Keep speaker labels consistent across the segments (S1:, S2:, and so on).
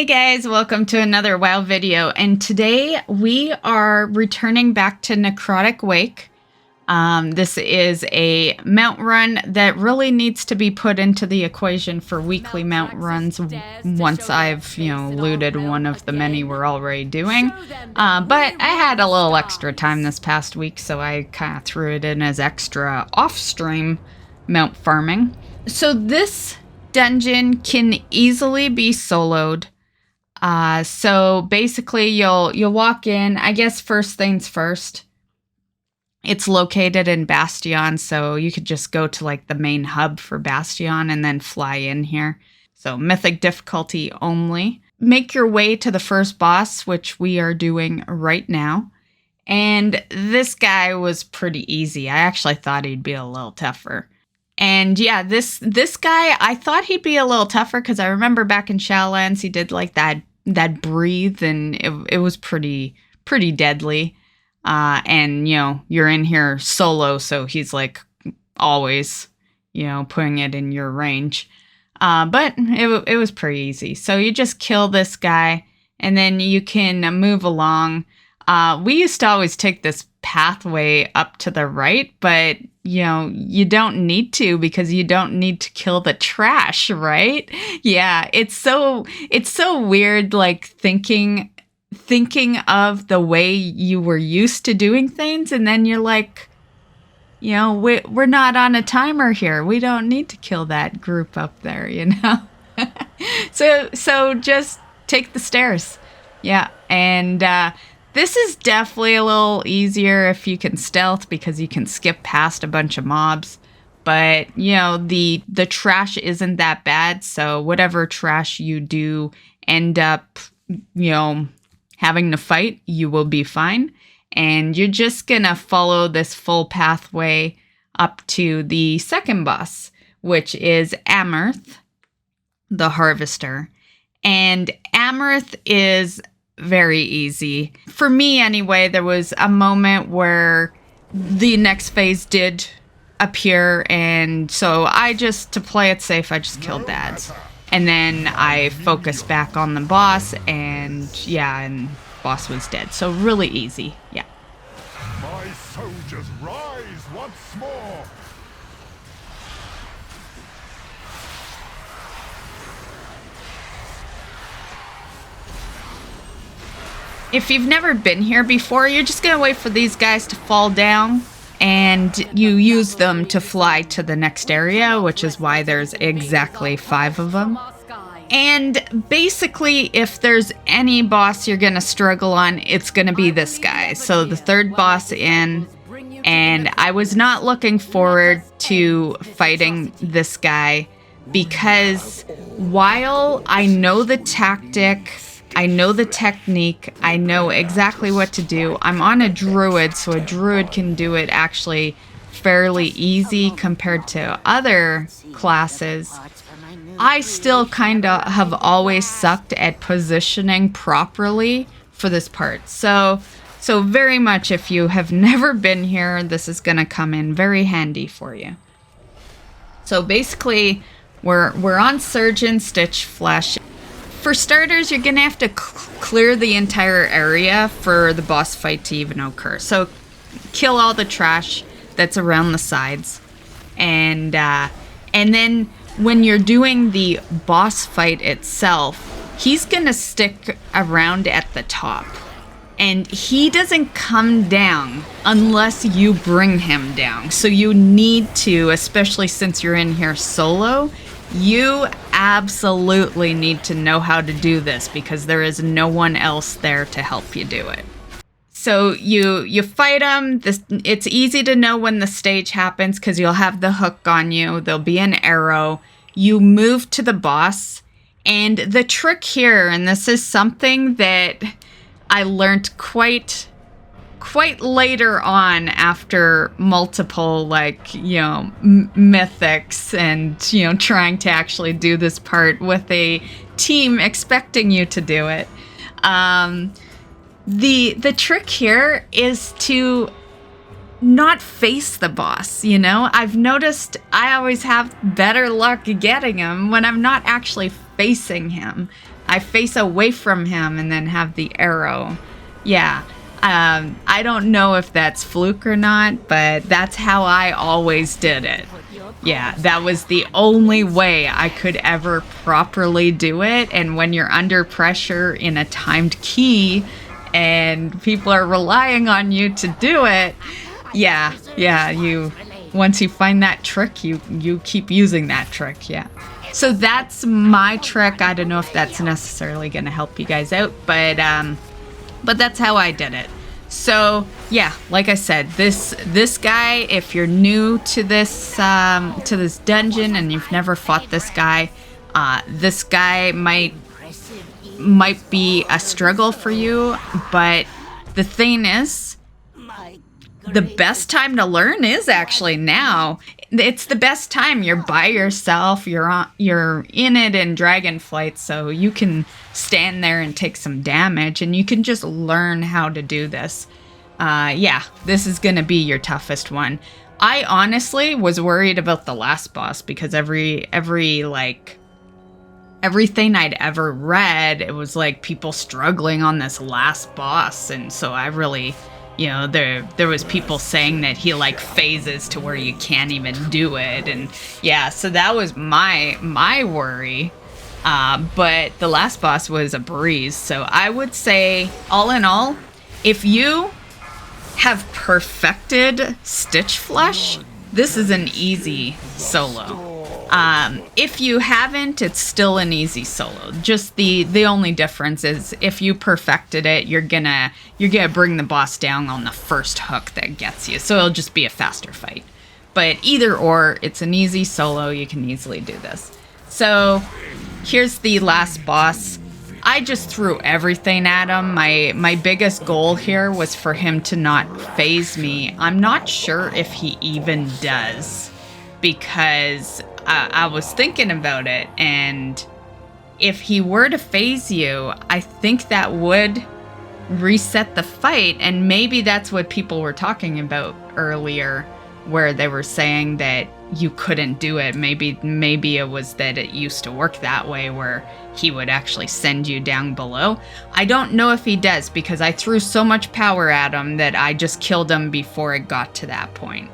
S1: Hey guys, welcome to another WoW video, and today we are returning back to Necrotic Wake. This is a mount run that really needs to be put into the equation for weekly mount runs once I've, looted one of the many we're already doing. But I had a little extra time this past week, so I kind of threw it in as extra off-stream mount farming. So this dungeon can easily be soloed. So basically you'll walk in, I guess first things first, it's located in Bastion, so you could just go to like the main hub for Bastion and then fly in here. So Mythic difficulty only. Make your way to the first boss, which we are doing right now. And this guy was pretty easy. I actually thought he'd be a little tougher. And yeah, this guy, I thought he'd be a little tougher because I remember back in Shadowlands he did like that breathe, and it was pretty deadly. And you're in here solo, so he's like always putting it in your range. But it was pretty easy. So you just kill this guy and then you can move along. We used to always take this pathway up to the right, but you don't need to, because you don't need to kill the trash, right? Yeah, it's so weird, like thinking of the way you were used to doing things, and then you're like, we're not on a timer here. We don't need to kill that group up there, So just take the stairs. Yeah, and this is definitely a little easier if you can stealth, because you can skip past a bunch of mobs. But, the trash isn't that bad, so whatever trash you do end up, having to fight, you will be fine. And you're just gonna follow this full pathway up to the second boss, which is Amarth, the Harvester. And Amarth is very easy. For me anyway, there was a moment where the next phase did appear, and so to play it safe, I just killed dads. And then I focused back on the boss, and boss was dead. So really easy, yeah.
S2: My soldiers rise once more.
S1: If you've never been here before, you're just going to wait for these guys to fall down, and you use them to fly to the next area, which is why there's exactly 5 of them. And basically, if there's any boss you're going to struggle on, it's going to be this guy. So the third boss in, and I was not looking forward to fighting this guy, because while I know the tactic, I know the technique, I know exactly what to do. I'm on a druid, so a druid can do it actually fairly easy compared to other classes. I still kind of have always sucked at positioning properly for this part. So very much, if you have never been here, this is going to come in very handy for you. So basically, we're on Surgeon Stitch Flesh. For starters, you're going to have to clear the entire area for the boss fight to even occur. So kill all the trash that's around the sides. And then when you're doing the boss fight itself, he's going to stick around at the top. And he doesn't come down unless you bring him down. So you need to, especially since you're in here solo, you absolutely need to know how to do this, because there is no one else there to help you do it. So you fight him. It's easy to know when the stage happens, because you'll have the hook on you. There'll be an arrow. You move to the boss. And the trick here, and this is something that I learned quite later on, after multiple mythics and trying to actually do this part with a team expecting you to do it. The trick here is to not face the boss. I've noticed I always have better luck getting him when I'm not actually facing him. I face away from him and then have the arrow. Yeah. I don't know if that's fluke or not, but that's how I always did it. Yeah, that was the only way I could ever properly do it. And when you're under pressure in a timed key and people are relying on you to do it, yeah, once you find that trick, you keep using that trick, yeah. So that's my trick. I don't know if that's necessarily going to help you guys out, but that's how I did it. So yeah, like I said, this guy, if you're new to this dungeon and you've never fought this guy might be a struggle for you. But the thing is, the best time to learn is actually now. It's the best time. You're by yourself. You're in it in Dragonflight, so you can stand there and take some damage, and you can just learn how to do this. Yeah, this is gonna be your toughest one. I honestly was worried about the last boss because everything I'd ever read, it was like people struggling on this last boss, and so I really. There was people saying that he like phases to where you can't even do it, and yeah, so that was my worry. But the last boss was a breeze, so I would say, all in all, if you have perfected Stitch Flesh, this is an easy solo. If you haven't, it's still an easy solo. Just the only difference is if you perfected it, you're gonna bring the boss down on the first hook that gets you. So it'll just be a faster fight. But either or, it's an easy solo. You can easily do this. So here's the last boss. I just threw everything at him. My biggest goal here was for him to not phase me. I'm not sure if he even does, because I was thinking about it, and if he were to phase you, I think that would reset the fight, and maybe that's what people were talking about earlier, where they were saying that you couldn't do it. Maybe it was that it used to work that way, where he would actually send you down below. I don't know if he does, because I threw so much power at him that I just killed him before it got to that point,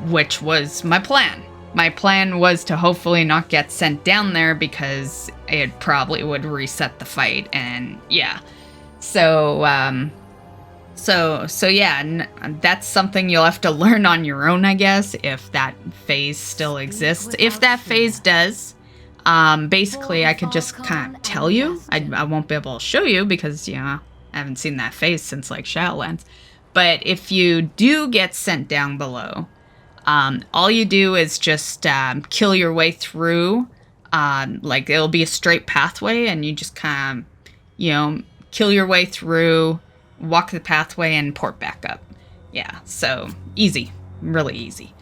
S1: which was my plan. My plan was to hopefully not get sent down there, because it probably would reset the fight, and yeah. So yeah, that's something you'll have to learn on your own, I guess, if that phase still exists. If that phase does, basically I could just kind of tell you. I won't be able to show you because, I haven't seen that phase since like Shadowlands. But if you do get sent down below, all you do is just kill your way through. Like it'll be a straight pathway, and you just kind of, kill your way through, walk the pathway, and port back up. Yeah, so easy, really easy.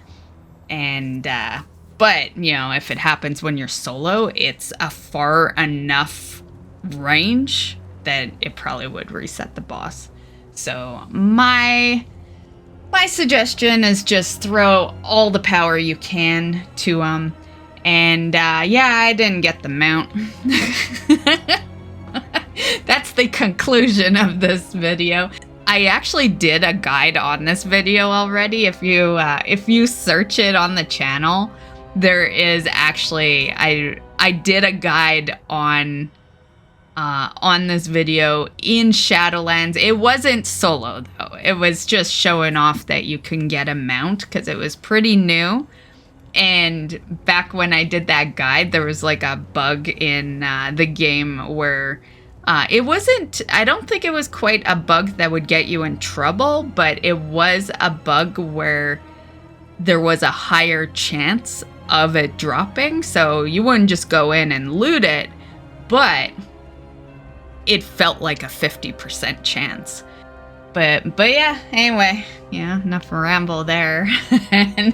S1: And but if it happens when you're solo, it's a far enough range that it probably would reset the boss. So my suggestion is just throw all the power you can to him. And yeah, I didn't get the mount. That's the conclusion of this video. I actually did a guide on this video already. If you search it on the channel, there is actually I did a guide on this video in Shadowlands. It wasn't solo though. It was just showing off that you can get a mount, because it was pretty new. And back when I did that guide, there was like a bug in the game where it wasn't, I don't think it was quite a bug that would get you in trouble, but it was a bug where there was a higher chance of it dropping. So you wouldn't just go in and loot it, but it felt like a 50% chance. But yeah, anyway, enough ramble there. And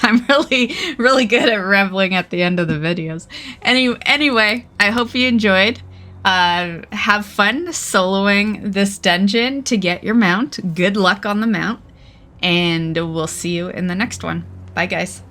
S1: I'm really good at rambling at the end of the videos. Anyway, I hope you enjoyed. Have fun soloing this dungeon to get your mount. Good luck on the mount, and we'll see you in the next one. Bye, guys.